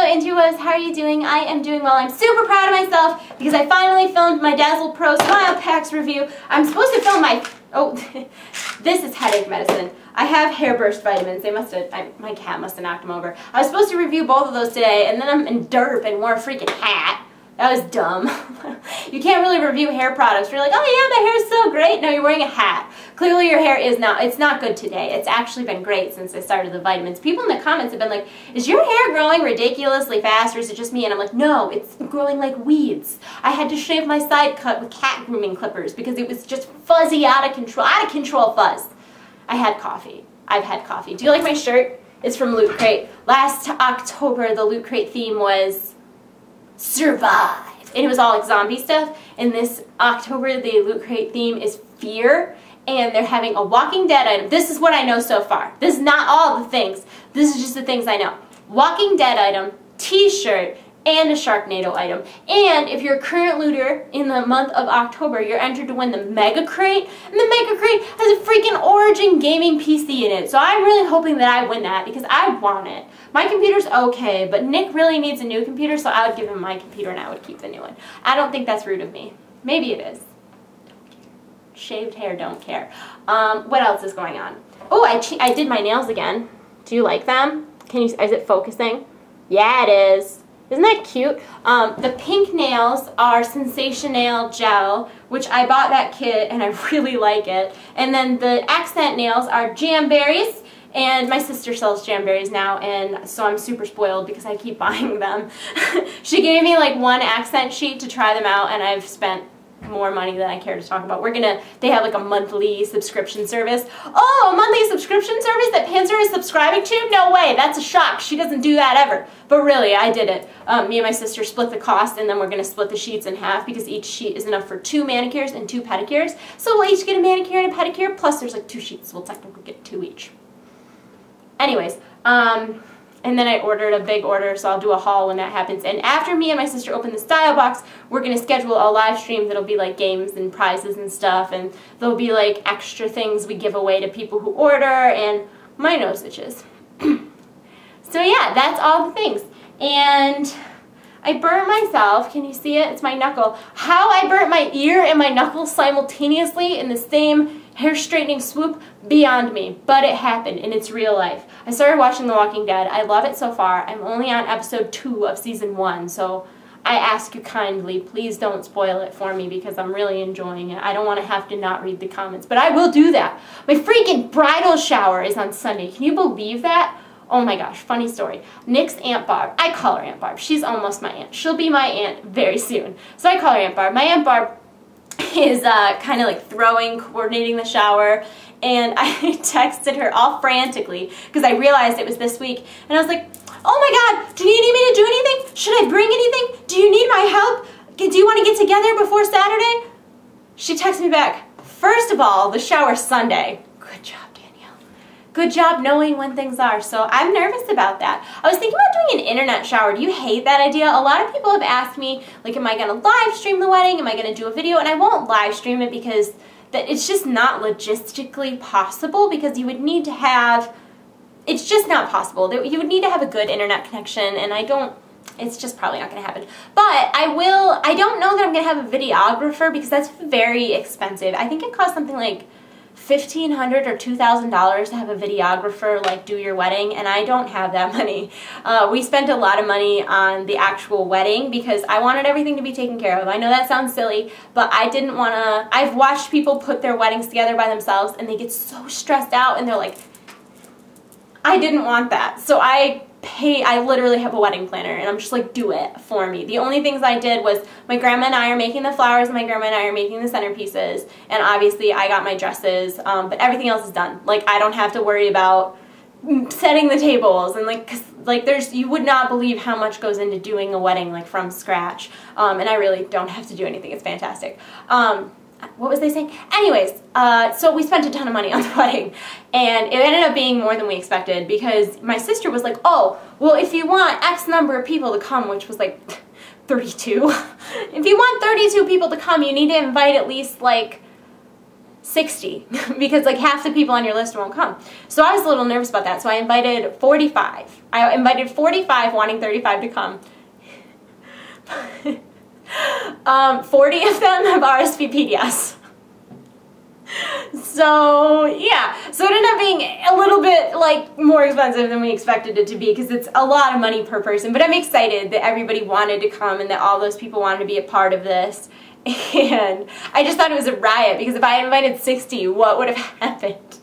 Andrew was, how are you doing? I am doing well. I'm super proud of myself because I finally filmed my Dazzle Pro Smile Packs review. I'm supposed to film my, this is headache medicine. I have hair burst vitamins. They must have, my cat must have knocked them over. I was supposed to review both of those today, and then I'm in derp and wore a freaking hat. That was dumb. You can't really review hair products. You're like, oh yeah, my hair is so great. No, you're wearing a hat. Clearly your hair is not, it's not good today. It's actually been great since I started the vitamins. People in the comments have been like, is your hair growing ridiculously fast or is it just me? And I'm like, no, it's growing like weeds. I had to shave my side cut with cat grooming clippers because it was just fuzzy, out of control fuzz. I had coffee. I've had coffee. Do you like my shirt? It's from Loot Crate. Last October, the Loot Crate theme was survive. And it was all like zombie stuff. And this October, the Loot Crate theme is fear. And they're having a Walking Dead item. This is what I know so far. This is not all the things. This is just the things I know. Walking Dead item, t-shirt, and a Sharknado item. And if you're a current looter in the month of October, you're entered to win the Mega Crate. And the Mega Crate has a freaking Origin gaming PC in it. So I'm really hoping that I win that because I want it. My computer's okay, but Nick really needs a new computer, so I would give him my computer and I would keep the new one. I don't think that's rude of me. Maybe it is. Shaved hair, don't care. What else is going on? Oh, I did my nails again. Do you like them? Is it focusing? Yeah, it is. Isn't that cute? The pink nails are Sensational Gel, which I bought that kit and I really like it. And then the accent nails are Jamberries, and my sister sells Jamberries now, and so I'm super spoiled because I keep buying them. She gave me like one accent sheet to try them out, and I've spent more money than I care to talk about. They have like a monthly subscription service. Oh, a monthly subscription service that Panzer is subscribing to? No way, that's a shock. She doesn't do that ever. But really, I did it. Me and my sister split the cost, and then we're going to split the sheets in half because each sheet is enough for 2 manicures and 2 pedicures. So we'll each get a manicure and a pedicure, plus there's like 2 sheets, so we'll technically get 2 each. Anyways, and then I ordered a big order, so I'll do a haul when that happens. And after me and my sister open the style box, we're going to schedule a live stream that'll be like games and prizes and stuff, and there'll be like extra things we give away to people who order, and my nose itches. So yeah, that's all the things. And I burnt myself. Can you see it? It's my knuckle. How I burnt my ear and my knuckle simultaneously in the same hair straightening swoop, beyond me. But it happened, and it's real life. I started watching The Walking Dead. I love it so far. I'm only on episode 2 of season 1, so I ask you kindly, please don't spoil it for me because I'm really enjoying it. I don't want to have to not read the comments, but I will do that. My freaking bridal shower is on Sunday. Can you believe that? Oh my gosh, funny story. Nick's Aunt Barb, I call her Aunt Barb. She's almost my aunt. She'll be my aunt very soon. So I call her Aunt Barb. My Aunt Barb is kind of like coordinating the shower, and I texted her all frantically because I realized it was this week, and I was like, oh my god, do you need me to do anything? Should I bring anything? Do you need my help? Do you want to get together before Saturday? She texted me back, first of all, the shower's Sunday. Good job, Danielle. Good job knowing when things are. So I'm nervous about that. I was thinking about doing an internet shower. Do you hate that idea? A lot of people have asked me, like, am I going to live stream the wedding? Am I going to do a video? And I won't live stream it because it's just not logistically possible, because you would need to have, it's just not possible. You would need to have a good internet connection, and it's just probably not going to happen. But I don't know that I'm going to have a videographer because that's very expensive. I think it costs something like $1,500 or $2,000 to have a videographer like do your wedding, and I don't have that money. We spent a lot of money on the actual wedding because I wanted everything to be taken care of. I know that sounds silly, but I didn't want to. I've watched people put their weddings together by themselves and they get so stressed out, and they're like, I didn't want that. So I literally have a wedding planner, and I'm just like, do it for me. The only things I did was my grandma and I are making the flowers, and my grandma and I are making the centerpieces, and obviously I got my dresses, but everything else is done. Like, I don't have to worry about setting the tables, and you would not believe how much goes into doing a wedding like from scratch, and I really don't have to do anything. It's fantastic. What was they saying? Anyways, so we spent a ton of money on the wedding, and it ended up being more than we expected because my sister was like, oh, well, if you want X number of people to come, which was like 32, if you want 32 people to come, you need to invite at least like 60 because like half the people on your list won't come. So I was a little nervous about that. So I invited 45. I invited 45 wanting 35 to come. 40 of them have RSVP'd yes. So yeah, so it ended up being a little bit like more expensive than we expected it to be because it's a lot of money per person, but I'm excited that everybody wanted to come and that all those people wanted to be a part of this. And I just thought it was a riot because if I had invited 60, what would have happened?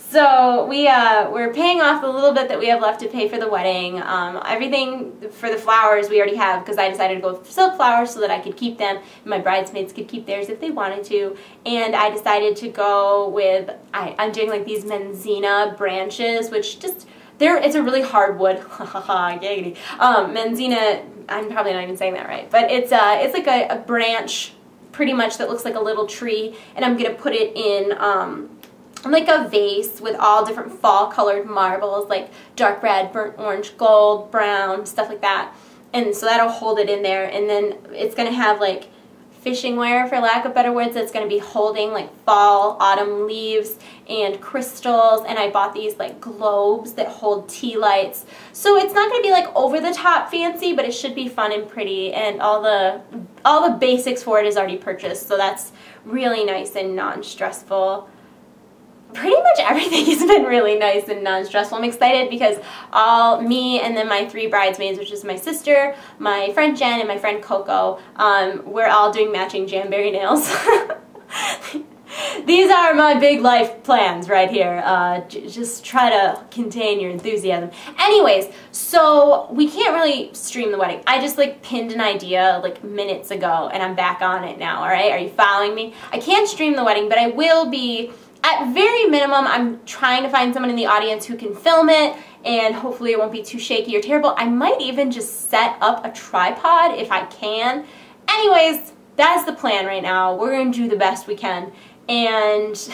So we're paying off the little bit that we have left to pay for the wedding. Everything for the flowers we already have because I decided to go with silk flowers so that I could keep them and my bridesmaids could keep theirs if they wanted to. And I decided to go with, I'm doing like these Menzina branches, which just, it's a really hard wood. Menzina, I'm probably not even saying that right, but it's like a branch pretty much that looks like a little tree, and I'm going to put it in like a vase with all different fall colored marbles like dark red, burnt orange, gold, brown, stuff like that. And so that'll hold it in there, and then it's going to have like fishing wire, for lack of better words, that's going to be holding like fall, autumn leaves and crystals, and I bought these like globes that hold tea lights. So it's not going to be like over the top fancy, but it should be fun and pretty, and all the basics for it is already purchased, so that's really nice and non-stressful. Pretty much everything has been really nice and non-stressful. I'm excited because me and then my 3 bridesmaids, which is my sister, my friend Jen, and my friend Coco, we're all doing matching Jamberry nails. These are my big life plans right here. Just try to contain your enthusiasm. Anyways, so we can't really stream the wedding. I just like pinned an idea like minutes ago and I'm back on it now, alright? Are you following me? I can't stream the wedding, but I will be. At very minimum, I'm trying to find someone in the audience who can film it, and hopefully it won't be too shaky or terrible. I might even just set up a tripod if I can. Anyways, that's the plan right now. We're going to do the best we can, and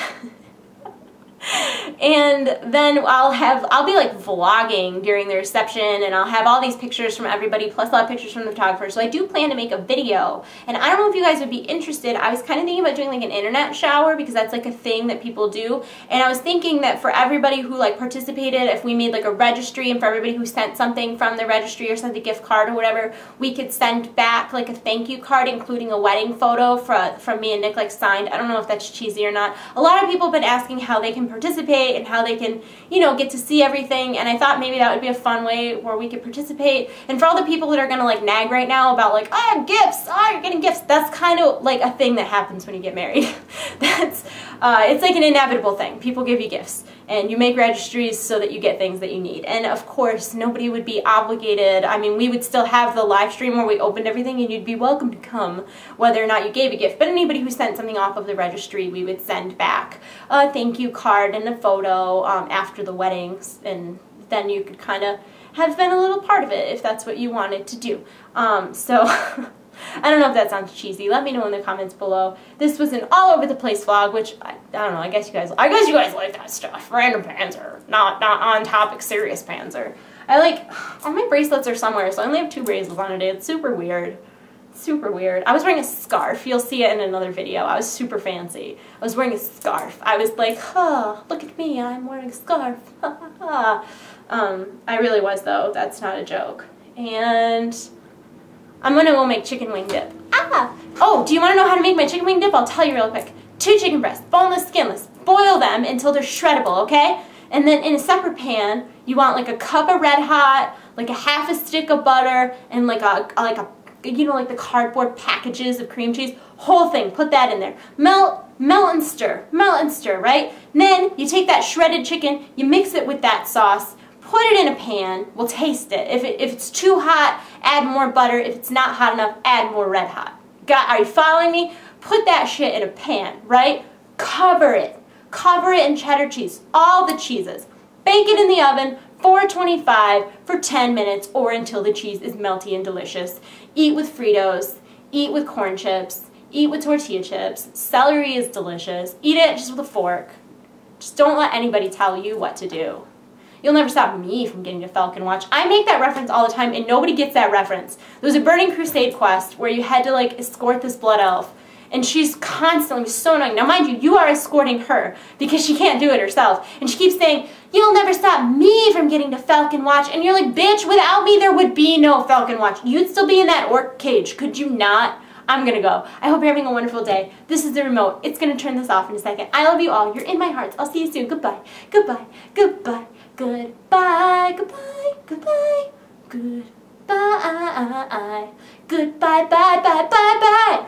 then I'll be like vlogging during the reception, and I'll have all these pictures from everybody plus a lot of pictures from the photographer. So I do plan to make a video, and I don't know if you guys would be interested. I was kind of thinking about doing like an internet shower because that's like a thing that people do, and I was thinking that for everybody who like participated, if we made like a registry, and for everybody who sent something from the registry or sent a gift card or whatever, we could send back like a thank you card including a wedding photo from me and Nick like signed. I don't know if that's cheesy or not. A lot of people have been asking how they can participate and how they can, you know, get to see everything, and I thought maybe that would be a fun way where we could participate. And for all the people that are gonna like nag right now about like, oh, gifts, oh, you're getting gifts, that's kind of like a thing that happens when you get married. That's it's like an inevitable thing. People give you gifts, and you make registries so that you get things that you need. And of course, nobody would be obligated. I mean, we would still have the live stream where we opened everything, and you'd be welcome to come whether or not you gave a gift. But anybody who sent something off of the registry, we would send back a thank you card and a photo after the weddings, and then you could kind of have been a little part of it if that's what you wanted to do. So I don't know if that sounds cheesy. Let me know in the comments below. This was an all over the place vlog, which I don't know. I guess you guys like that stuff. Random panzer, not on topic serious panzer. I like all my bracelets are somewhere, so I only have 2 bracelets on today. It's super weird. Super weird. I was wearing a scarf. You'll see it in another video. I was super fancy. I was wearing a scarf. I was like, huh, look at me, I'm wearing a scarf. I really was though. That's not a joke. And I'm gonna go make chicken wing dip. Oh, do you want to know how to make my chicken wing dip? I'll tell you real quick. 2 chicken breasts, boneless, skinless. Boil them until they're shreddable, okay? And then in a separate pan, you want like a cup of Red Hot, like a half a stick of butter, and like a you know, like the cardboard packages of cream cheese, whole thing, put that in there. Melt and stir, right? And then you take that shredded chicken, you mix it with that sauce, put it in a pan, we'll taste it. If it's too hot, add more butter. If it's not hot enough, add more Red Hot. Are you following me? Put that shit in a pan, right? Cover it in cheddar cheese, all the cheeses. Bake it in the oven, 425 for 10 minutes or until the cheese is melty and delicious. Eat with Fritos, eat with corn chips, eat with tortilla chips. Celery is delicious. Eat it just with a fork. Just don't let anybody tell you what to do. You'll never stop me from getting to Falcon Watch. I make that reference all the time and nobody gets that reference. There was a Burning Crusade quest where you had to like escort this blood elf, And she's constantly so annoying. Now, mind you, you are escorting her because she can't do it herself. And she keeps saying, you'll never stop me from getting to Falcon Watch. And you're like, bitch, without me, there would be no Falcon Watch. You'd still be in that orc cage. Could you not? I'm going to go. I hope you're having a wonderful day. This is the remote. It's going to turn this off in a second. I love you all. You're in my hearts. I'll see you soon. Goodbye. Goodbye. Goodbye. Goodbye. Goodbye. Goodbye. Goodbye. Goodbye. Bye. Bye. Bye. Bye.